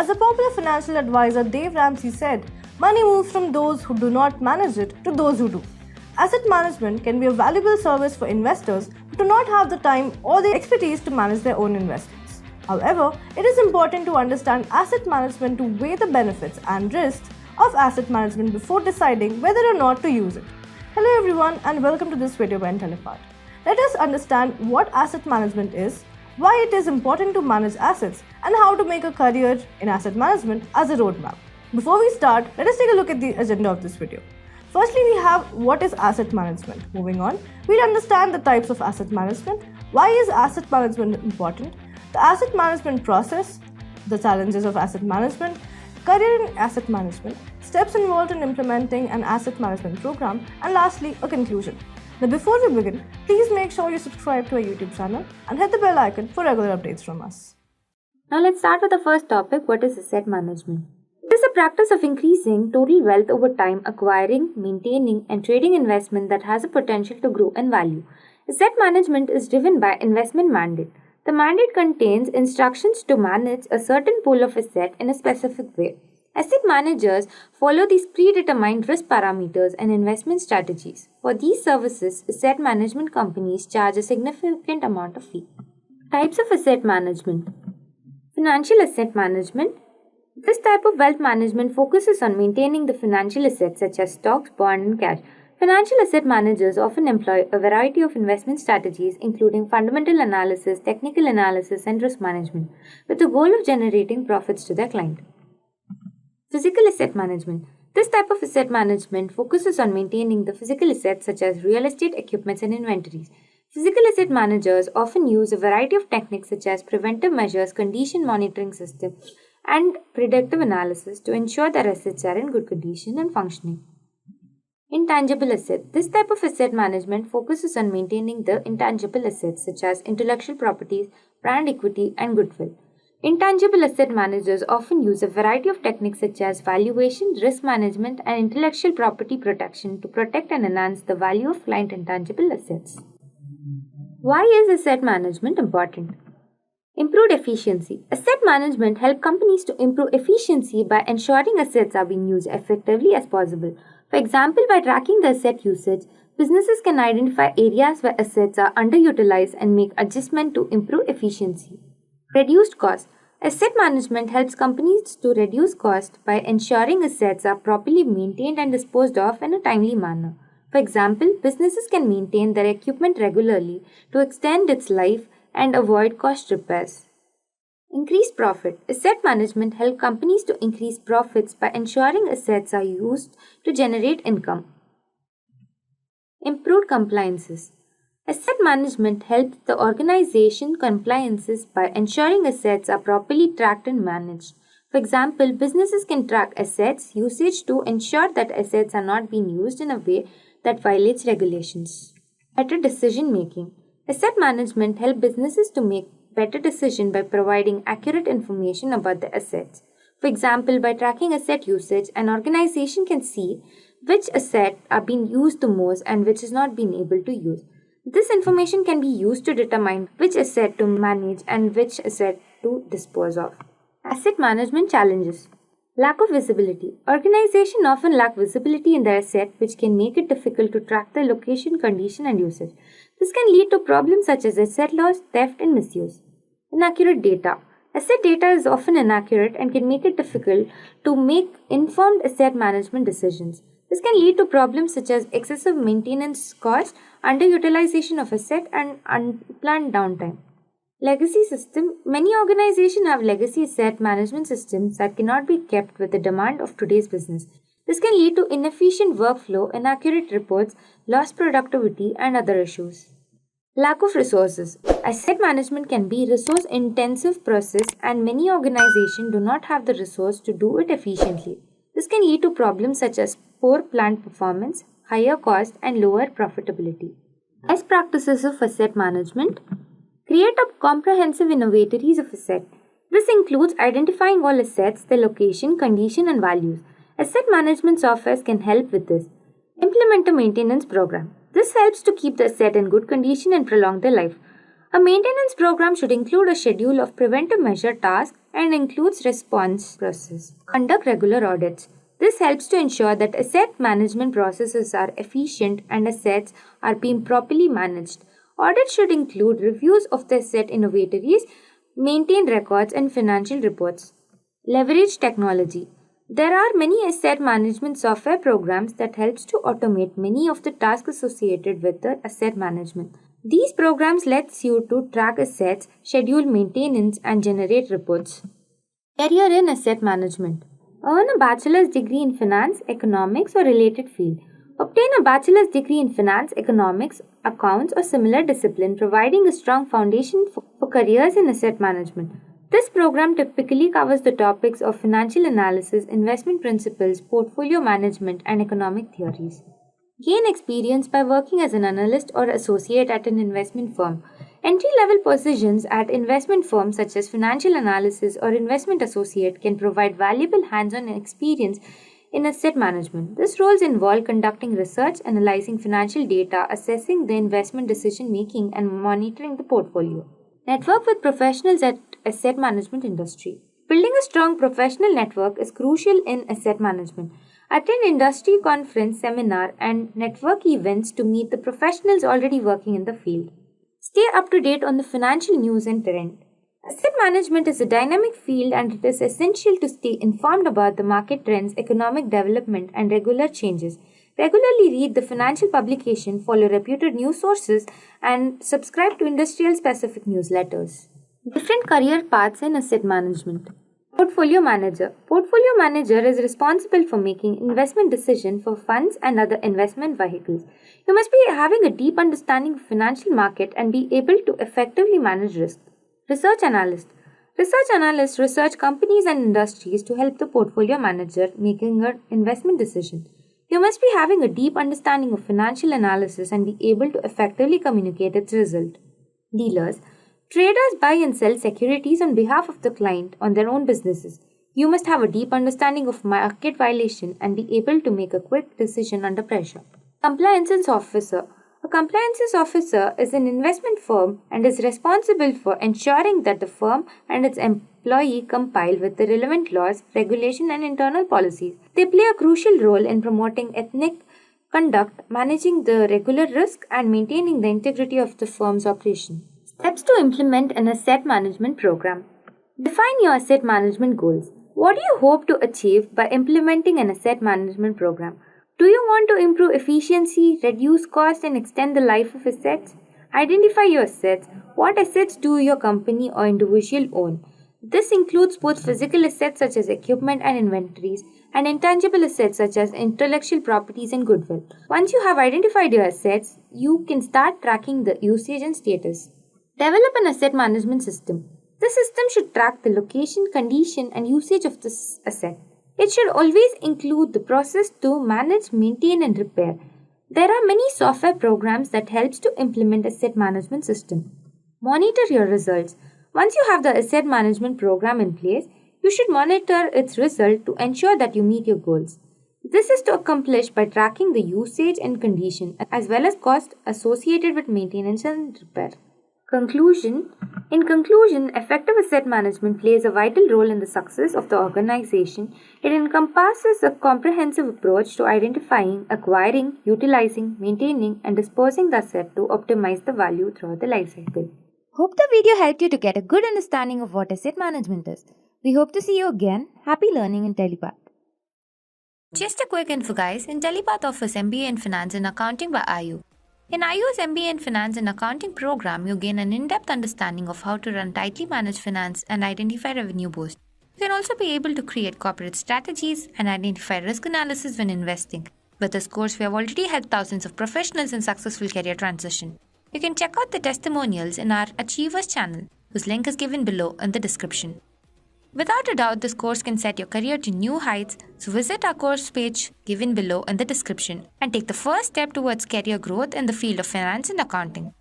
As a popular financial advisor Dave Ramsey said, money moves from those who do not manage it to those who do. Asset management can be a valuable service for investors who do not have the time or the expertise to manage their own investments. However, it is important to understand asset management to weigh the benefits and risks of asset management before deciding whether or not to use it. Hello everyone and welcome to this video by Intellipaat. Let us understand what asset management is, why it is important to manage assets, and how to make a career in asset management as a roadmap. Before we start, let us take a look at the agenda of this video. Firstly, we have what is asset management. Moving on, we'll understand the types of asset management, why is asset management important, the asset management process, the challenges of asset management, career in asset management, steps involved in implementing an asset management program, and lastly, a conclusion. Now before we begin, please make sure you subscribe to our YouTube channel and hit the bell icon for regular updates from us. Now let's start with the first topic, what is asset management? It is a practice of increasing total wealth over time, acquiring, maintaining and trading investment that has a potential to grow in value. Asset management is driven by investment mandate. The mandate contains instructions to manage a certain pool of assets in a specific way. Asset managers follow these predetermined risk parameters and investment strategies. For these services, asset management companies charge a significant amount of fee. Types of asset management. Financial asset management. This type of wealth management focuses on maintaining the financial assets such as stocks, bonds, and cash. Financial asset managers often employ a variety of investment strategies including fundamental analysis, technical analysis, and risk management with the goal of generating profits to their client. Physical asset management. This type of asset management focuses on maintaining the physical assets such as real estate, equipment, and inventories. Physical asset managers often use a variety of techniques such as preventive measures, condition monitoring system, and predictive analysis to ensure their assets are in good condition and functioning. Intangible asset. This type of asset management focuses on maintaining the intangible assets such as intellectual properties, brand equity, and goodwill. Intangible asset managers often use a variety of techniques such as valuation, risk management, and intellectual property protection to protect and enhance the value of client intangible assets. Why is asset management important? Improved efficiency. Asset management helps companies to improve efficiency by ensuring assets are being used effectively as possible. For example, by tracking the asset usage, businesses can identify areas where assets are underutilized and make adjustments to improve efficiency. Reduced cost. Asset management helps companies to reduce cost by ensuring assets are properly maintained and disposed of in a timely manner. For example, businesses can maintain their equipment regularly to extend its life and avoid cost repairs. Increased profit. Asset management helps companies to increase profits by ensuring assets are used to generate income. Improved compliances. Asset management helps the organization compliances by ensuring assets are properly tracked and managed. For example, businesses can track assets usage to ensure that assets are not being used in a way that violates regulations. Better decision making. Asset management helps businesses to make better decisions by providing accurate information about the assets. For example, by tracking asset usage, an organization can see which assets are being used the most and which is not being able to use. This information can be used to determine which asset to manage and which asset to dispose of. Asset management challenges. Lack of visibility. Organizations often lack visibility in their asset, which can make it difficult to track their location, condition, and usage. This can lead to problems such as asset loss, theft, and misuse. Inaccurate data. Asset data is often inaccurate and can make it difficult to make informed asset management decisions. This can lead to problems such as excessive maintenance costs, underutilization of asset, and unplanned downtime. Legacy system. Many organizations have legacy asset management systems that cannot be kept with the demand of today's business. This can lead to inefficient workflow, inaccurate reports, lost productivity, and other issues. Lack of resources. Asset management can be a resource-intensive process and many organizations do not have the resource to do it efficiently. This can lead to problems such as poor plant performance, higher cost, and lower profitability. Best practices of asset management. Create a comprehensive inventories of assets. This includes identifying all assets, their location, condition, and values. Asset management software can help with this. Implement a maintenance program. This helps to keep the asset in good condition and prolong their life. A maintenance program should include a schedule of preventive measure tasks and includes response process. Conduct regular audits. This helps to ensure that asset management processes are efficient and assets are being properly managed. Audits should include reviews of the asset inventories, maintained records, and financial reports. Leverage technology. There are many asset management software programs that helps to automate many of the tasks associated with the asset management. These programs lets you to track assets, schedule maintenance, and generate reports. Career in asset management. Earn a bachelor's degree in finance, economics, or related field. Obtain a bachelor's degree in finance, economics, accounts, or similar discipline, providing a strong foundation for careers in asset management. This program typically covers the topics of financial analysis, investment principles, portfolio management, and economic theories. Gain experience by working as an analyst or associate at an investment firm. Entry-level positions at investment firms such as financial analysis or investment associate can provide valuable hands-on experience in asset management. These roles involve conducting research, analyzing financial data, assessing the investment decision-making, and monitoring the portfolio. Network with professionals at asset management industry. Building a strong professional network is crucial in asset management. Attend industry conference, seminar, and network events to meet the professionals already working in the field. Stay up to date on the financial news and trend. Asset management is a dynamic field and it is essential to stay informed about the market trends, economic development, and regular changes. Regularly read the financial publication, follow reputed news sources, and subscribe to industrial specific newsletters. Different career paths in asset management. Portfolio manager. Portfolio manager is responsible for making investment decisions for funds and other investment vehicles. You must be having a deep understanding of financial market and be able to effectively manage risk. Research analyst. Research analysts research companies and industries to help the portfolio manager making an investment decision. You must be having a deep understanding of financial analysis and be able to effectively communicate its result. Dealers. Traders buy and sell securities on behalf of the client on their own businesses. You must have a deep understanding of market violation and be able to make a quick decision under pressure. Compliance officer. A compliance officer is an investment firm and is responsible for ensuring that the firm and its employee comply with the relevant laws, regulation, and internal policies. They play a crucial role in promoting ethnic conduct, managing the regular risk, and maintaining the integrity of the firm's operation. Steps to implement an asset management program. Define your asset management goals. What do you hope to achieve by implementing an asset management program? Do you want to improve efficiency, reduce cost, and extend the life of assets? Identify your assets. What assets do your company or individual own? This includes both physical assets such as equipment and inventories and intangible assets such as intellectual properties and goodwill. Once you have identified your assets, you can start tracking the usage and status. Develop an asset management system. The system should track the location, condition, and usage of this asset. It should always include the process to manage, maintain, and repair. There are many software programs that helps to implement asset management system. Monitor your results. Once you have the asset management program in place, you should monitor its result to ensure that you meet your goals. This is to accomplish by tracking the usage and condition as well as cost associated with maintenance and repair. Conclusion. In conclusion, effective asset management plays a vital role in the success of the organization. It encompasses a comprehensive approach to identifying, acquiring, utilizing, maintaining, and disposing the asset to optimize the value throughout the life cycle. Hope the video helped you to get a good understanding of what asset management is. We hope to see you again. Happy learning in Intellipaat. Just a quick info guys, Intellipaat offers MBA in Finance and Accounting by IU. In IU's MBA in Finance and Accounting program, you gain an in-depth understanding of how to run tightly managed finance and identify revenue boosts. You can also be able to create corporate strategies and identify risk analysis when investing. With this course, we have already helped thousands of professionals in successful career transition. You can check out the testimonials in our Achievers channel, whose link is given below in the description. Without a doubt, this course can set your career to new heights, so visit our course page given below in the description and take the first step towards career growth in the field of finance and accounting.